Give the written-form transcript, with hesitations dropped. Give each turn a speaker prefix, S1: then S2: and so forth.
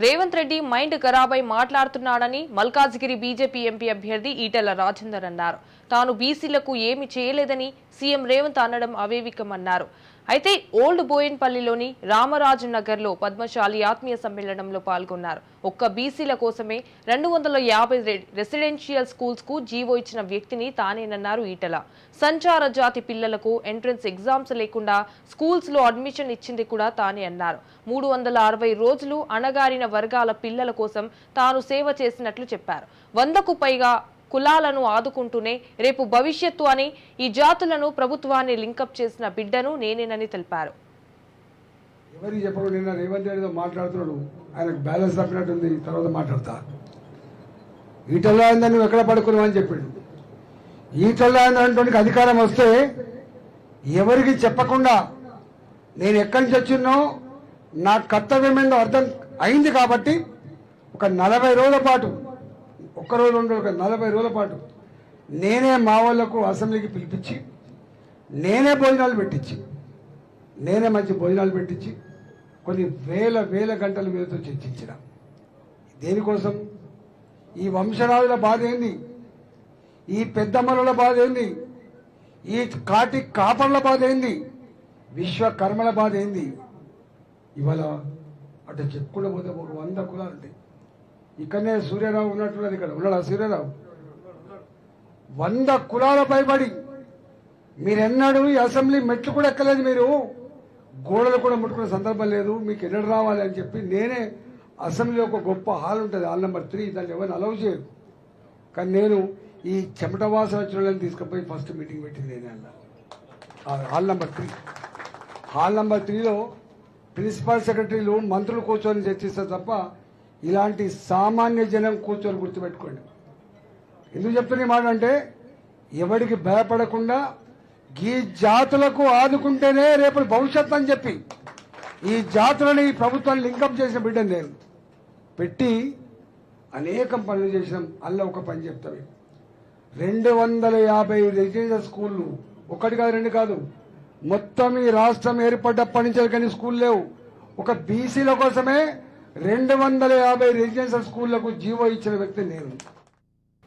S1: Revanth Reddy mind ఖరాబై మాట్లాడుతున్నాడని Malkajgiri BJP MP అభ్యర్థి ఈటెల రాజేందర్ అన్నారు. తాను బీసీలకు ఏమీ చేయలేదని సీఎం రేవంత్ అనడం అవేవికమన్నారు. అయితే ఓల్డ్ బోయిన్పల్లిలోని రామరాజు నగర్లో పద్మశాలి ఆత్మీయ సమ్మేళనంలో పాల్గొన్నారు. ఒక్క బీసీల కోసమే 250 రెసిడెన్షియల్ స్కూల్స్ కు జీవో ఇచ్చిన వ్యక్తిని తానేనన్నారు ఈటెల. సంచార జాతి పిల్లలకు ఎంట్రన్స్ ఎగ్జామ్స్ లేకుండా స్కూల్స్ లో అడ్మిషన్ ఇచ్చింది కూడా తానే అన్నారు. 360 రోజులు అణగారిన వర్గాల పిల్లల కోసం తాను సేవ చేసినట్లు చెప్పారు. 100కు పైగా కులాలను ఆదుకుంటూనే రేపు భవిష్యత్తు అని ఈ జాతులను ప్రభుత్వాన్ని లింకప్ చేసిన బిడ్డను నేనేనని తెలిపారు.
S2: ఎవరికి చెప్పరు, నిన్న రేవంత్ రెడ్డితో మాట్లాడుతున్నాడు, ఆయనకు బ్యాలెన్స్ తప్పినట్టుంది, తర్వాత మాట్లాడతా. ఈటల్లో అయిందని నువ్వు ఎక్కడ పడుకున్నావు అని చెప్పాడు. ఈటల్లో అయిందంటే అధికారం వస్తే ఎవరికి చెప్పకుండా నేను ఎక్కడి నుంచి వచ్చినో నా కర్తవ్యం ఏందో అర్థం అయింది కాబట్టి ఒక 40 రోజుల పాటు, ఒక్కరోజు 2 రోజులు 40 రోజుల పాటు నేనే మా వాళ్లకు అసెంబ్లీకి పిలిపించి నేనే భోజనాలు పెట్టించి నేనే మంచి భోజనాలు పెట్టించి కొన్ని వేల గంటల మీదతో చర్చించిన. దేనికోసం? ఈ వంశరాజుల బాధ ఏంది, ఈ పెద్దమ్మల బాధ ఏంది, ఈ కాటి కాపర్ల బాధ ఏంది, విశ్వకర్మల బాధ ఏంది. ఇవాళ అటు చెప్పుకుంటూ పోతే ఒక 100 కులాలు ఉంటాయి. ఇక్కడనే సూర్యారావు ఉన్నట్టున్నది, ఇక్కడ ఉన్నాడా సూర్యారావు? 100 కులాల పైబడి మీరెన్నడూ ఈ అసెంబ్లీ మెట్లు కూడా ఎక్కలేదు, మీరు గోడలు కూడా ముట్టుకునే సందర్భం లేదు. మీకు ఎన్నడు రావాలి అని చెప్పి నేనే అసెంబ్లీలో ఒక గొప్ప హాల్ ఉంటుంది, హాల్ నెంబర్ 3, దాన్ని ఎవరిని అలౌ చేయరు. కానీ నేను ఈ చెమట వాసన వచ్చిన వాళ్ళని తీసుకుపోయి ఫస్ట్ మీటింగ్ పెట్టింది నేనే అన్న. హాల్ నెంబర్ 3, హాల్ నెంబర్ 3లో ప్రిన్సిపల్ సెక్రటరీలు మంత్రులు కూర్చొని చర్చిస్తారు తప్ప ఇలాంటి సామాన్య జనం కూర్చొని గుర్తుపెట్టుకోండి. ఎందుకు చెప్తున్న మాట అంటే ఎవరికి భయపడకుండా ఈ జాతులకు ఆదుకుంటేనే రేపు భవిష్యత్తు అని చెప్పి ఈ జాతులని ప్రభుత్వాన్ని లింకప్ చేసిన బిడ్డను నేను పెట్టి అనేకం పనులు చేసినాం. అలా ఒక పని చెప్తాను, 250 రెసిడెన్షియల్ స్కూళ్ళు, 1 కాదు 2 కాదు, మొత్తం ఈ రాష్ట్రం ఏర్పడ్డప్పటి నుంచి కానీ స్కూల్ లేవు. ఒక బీసీల కోసమే 250 రెసిడెన్షియల్ స్కూళ్లకు జీవో ఇచ్చిన వ్యక్తి నేను.